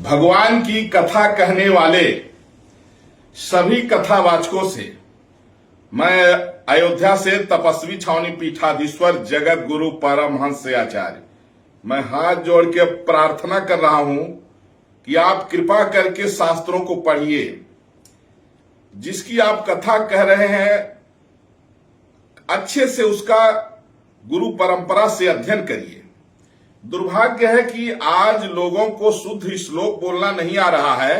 भगवान की कथा कहने वाले सभी कथावाचकों से मैं अयोध्या से तपस्वी छावनी पीठाधीश्वर जगत गुरु परमहंस आचार्य मैं हाथ जोड़ के प्रार्थना कर रहा हूं कि आप कृपा करके शास्त्रों को पढ़िए। जिसकी आप कथा कह रहे हैं अच्छे से उसका गुरु परंपरा से अध्ययन करिए। दुर्भाग्य है कि आज लोगों को शुद्ध श्लोक बोलना नहीं आ रहा है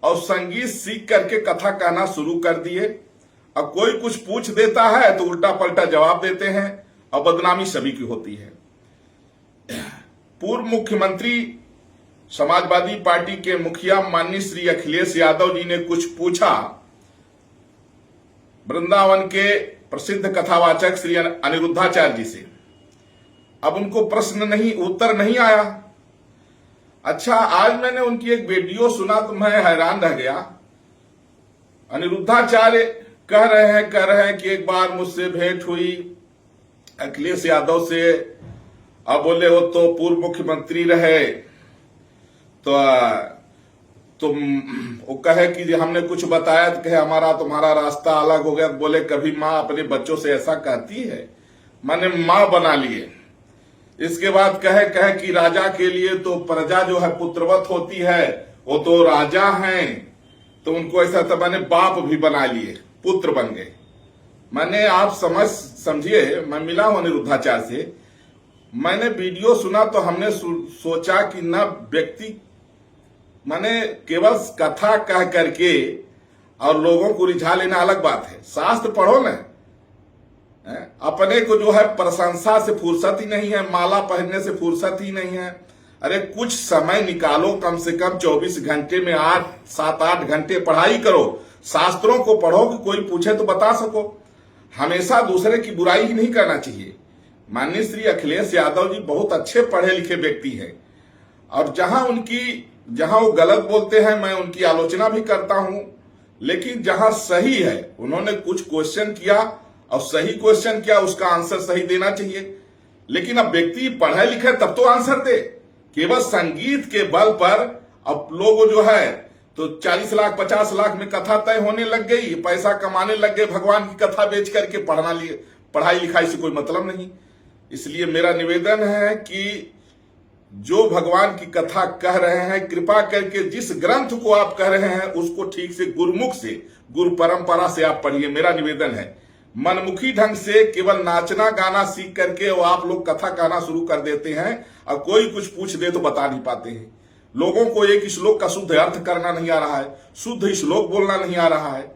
और संगीत सीख करके कथा कहना शुरू कर दिए। अब कोई कुछ पूछ देता है तो उल्टा पलटा जवाब देते हैं और बदनामी सभी की होती है। पूर्व मुख्यमंत्री समाजवादी पार्टी के मुखिया माननीय श्री अखिलेश यादव जी ने कुछ पूछा वृंदावन के प्रसिद्ध कथावाचक श्री अनिरुद्धाचार्य जी से। अब उनको प्रश्न नहीं उत्तर नहीं आया। अच्छा, आज मैंने उनकी एक वीडियो सुना तो मैं हैरान रह गया। अनिरुद्धाचार्य कह रहे हैं कि एक बार मुझसे भेंट हुई अखिलेश यादव से। अब बोले वो तो पूर्व मुख्यमंत्री रहे तो तुम वो कहे कि हमने कुछ बताया तो कहे हमारा तुम्हारा रास्ता अलग हो गया। बोले कभी माँ अपने बच्चों से ऐसा कहती है? मैंने माँ बना लिए। इसके बाद कहे कि राजा के लिए तो प्रजा जो है पुत्रवत होती है, वो तो राजा हैं तो उनको ऐसा तो मैंने बाप भी बना लिए, पुत्र बन गए। मैंने आप समझिए, मैं मिला हूं अनिरुद्धाचार्य से, मैंने वीडियो सुना तो हमने सोचा कि न व्यक्ति मैंने केवल कथा कह करके और लोगों को रिझा लेना अलग बात है। शास्त्र पढ़ो ना। अपने को जो है प्रशंसा से फुर्सत ही नहीं है, माला पहनने से फुर्सत ही नहीं है। अरे कुछ समय निकालो, कम से कम 24 घंटे में 7-8 घंटे पढ़ाई करो, शास्त्रों को पढ़ो कि कोई पूछे तो बता सको। हमेशा दूसरे की बुराई ही नहीं करना चाहिए। माननीय श्री अखिलेश यादव जी बहुत अच्छे पढ़े लिखे व्यक्ति हैं और जहां वो गलत बोलते हैं मैं उनकी आलोचना भी करता हूं, लेकिन जहां सही है उन्होंने कुछ क्वेश्चन किया और सही क्वेश्चन किया, उसका आंसर सही देना चाहिए। लेकिन अब व्यक्ति पढ़े लिखे तब तो आंसर दे। केवल संगीत के बल पर अब लोग जो है तो 40 लाख 50 लाख में कथा तय होने लग गई, पैसा कमाने लग गए। भगवान की कथा बेच करके पढ़ाई लिखाई से कोई मतलब नहीं। इसलिए मेरा निवेदन है कि जो भगवान की कथा कह रहे हैं, कृपा करके जिस ग्रंथ को आप कह रहे हैं उसको ठीक से गुरुमुख से, गुरु परंपरा से आप पढ़िए। मेरा निवेदन है। मनमुखी ढंग से केवल नाचना गाना सीख करके वो आप लोग कथा कहना शुरू कर देते हैं और कोई कुछ पूछ दे तो बता नहीं पाते हैं। लोगों को एक श्लोक का शुद्ध अर्थ करना नहीं आ रहा है, शुद्ध श्लोक बोलना नहीं आ रहा है।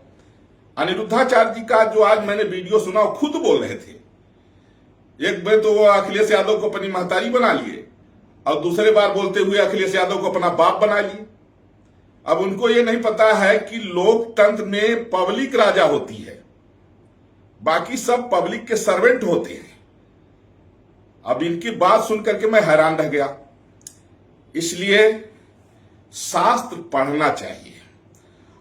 अनिरुद्धाचार्य जी का जो आज मैंने वीडियो सुना वो खुद बोल रहे थे। एक बार तो वो अखिलेश यादव को अपनी महतारी बना लिए और दूसरे बार बोलते हुए अखिलेश यादव को अपना बाप बना लिए। अब उनको ये नहीं पता है कि लोकतंत्र में पब्लिक राजा होती है, बाकी सब पब्लिक के सर्वेंट होते हैं। अब इनकी बात सुनकर के मैं हैरान रह गया। इसलिए शास्त्र पढ़ना चाहिए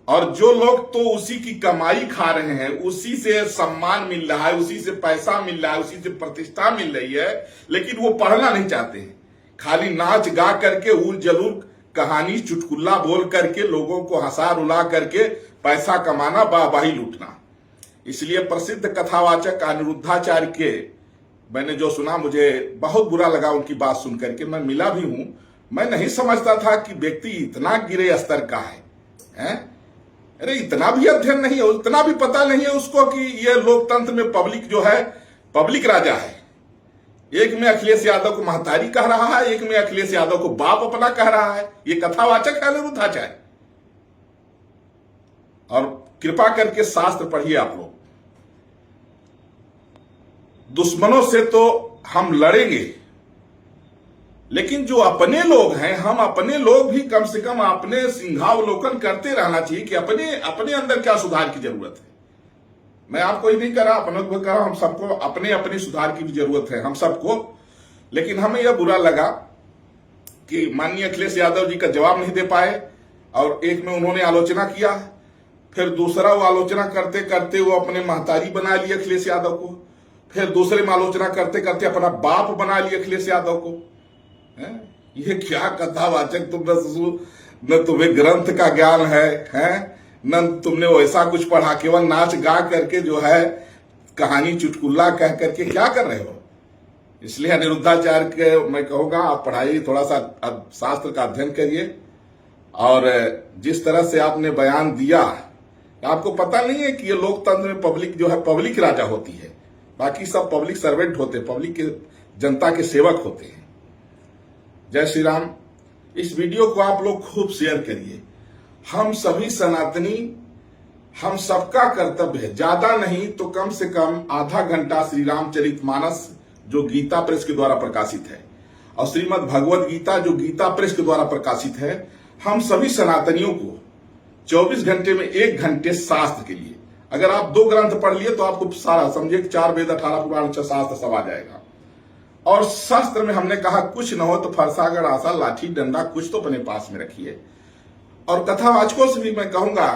और जो लोग तो उसी की कमाई खा रहे हैं, उसी से सम्मान मिल रहा है, उसी से पैसा मिल रहा है, उसी से प्रतिष्ठा मिल रही है, लेकिन वो पढ़ना नहीं चाहते हैं। खाली नाच गा करके उल जलूल कहानी चुटकुल्ला बोल करके लोगों को हंसा रुला करके पैसा कमाना, वाहवाही लूटना। इसलिए प्रसिद्ध कथावाचक अनिरुद्धाचार्य के मैंने जो सुना मुझे बहुत बुरा लगा। उनकी बात सुन करके मैं मिला भी हूं। मैं नहीं समझता था कि व्यक्ति इतना गिरे स्तर का है? अरे इतना भी अध्ययन नहीं है, इतना भी पता नहीं है उसको कि यह लोकतंत्र में पब्लिक जो है पब्लिक राजा है। एक में अखिलेश यादव को महतारी कह रहा है, एक में अखिलेश यादव को बाप अपना कह रहा है। ये कथावाचक है अनिरुद्धाचार्य। और कृपा करके शास्त्र पढ़िए आप लोग। दुश्मनों से तो हम लड़ेंगे, लेकिन जो अपने लोग हैं, हम अपने लोग भी कम से कम अपने सिंहावलोकन करते रहना चाहिए कि अपने अंदर क्या सुधार की जरूरत है। मैं आपको ही नहीं कह रहा, अपनों को कह रहा, हम सबको अपने सुधार की भी जरूरत है, हम सबको। लेकिन हमें यह बुरा लगा कि माननीय अखिलेश यादव जी का जवाब नहीं दे पाए और एक में उन्होंने आलोचना किया, फिर दूसरा वो आलोचना करते करते वो अपने महतारी बना लिए अखिलेश यादव को, फिर दूसरे में आलोचना करते करते अपना बाप बना लिए अखिलेश यादव को। ये क्या कथावाचक तुम न तुम्हें ग्रंथ का ज्ञान है न तुमने वैसा कुछ पढ़ा, केवल नाच गा करके जो है कहानी चुटकुल्ला कह करके क्या कर रहे हो। इसलिए अनिरुद्धाचार्य के मैं कहूंगा आप पढ़ाइए, थोड़ा सा शास्त्र का अध्ययन करिए। और जिस तरह से आपने बयान दिया, आपको पता नहीं है कि ये लोकतंत्र में पब्लिक जो है पब्लिक राजा होती है, बाकी सब पब्लिक सर्वेंट होते, पब्लिक के जनता के सेवक होते हैं। जय श्री राम। इस वीडियो को आप लोग खूब शेयर करिए। हम सभी सनातनी, हम सबका कर्तव्य है, ज्यादा नहीं तो कम से कम आधा घंटा श्री रामचरितमानस जो गीता प्रेस के द्वारा प्रकाशित है और श्रीमद् भगवत गीता जो गीता प्रेस के द्वारा प्रकाशित है, हम सभी सनातनियों को 24 घंटे में 1 घंटे शास्त्र के लिए, अगर आप 2 ग्रंथ पढ़ लिए तो आपको सारा समझिए 4 वेद 18 पुराण 6 शास्त्र सब आ जाएगा। और शास्त्र में हमने कहा कुछ न हो तो फरसागढ़ आशा लाठी डंडा कुछ तो अपने पास में रखिए। और कथावाचकों से भी मैं कहूंगा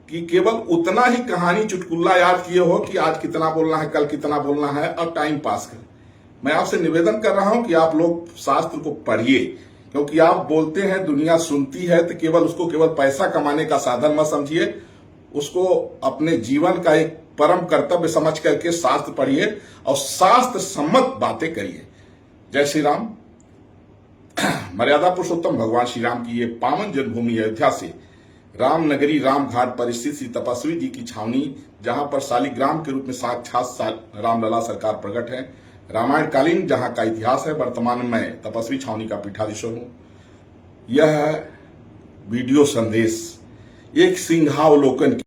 कि केवल उतना ही कहानी चुटकुल्ला याद किए हो कि आज कितना बोलना है, कल कितना बोलना है और टाइम पास कर। मैं आपसे निवेदन कर रहा हूं कि आप लोग शास्त्र को पढ़िए, क्योंकि आप बोलते हैं दुनिया सुनती है, तो केवल उसको केवल पैसा कमाने का साधन मत समझिए, उसको अपने जीवन का एक परम कर्तव्य समझ करके शास्त्र पढ़िए और शास्त्र सम्मत बातें करिए। जय श्री राम। मर्यादा पुरुषोत्तम भगवान श्री राम की ये पावन जन्मभूमि अयोध्या से रामनगरी राम घाट पर स्थित श्री तपस्वी जी की छावनी, जहां पर शालिग्राम के रूप में साक्षात रामलला सरकार प्रकट है, रामायण कालीन जहां का इतिहास है, वर्तमान में तपस्वी छावनी का पीठाधीश्वर हूं। यह वीडियो संदेश एक सिंहावलोकन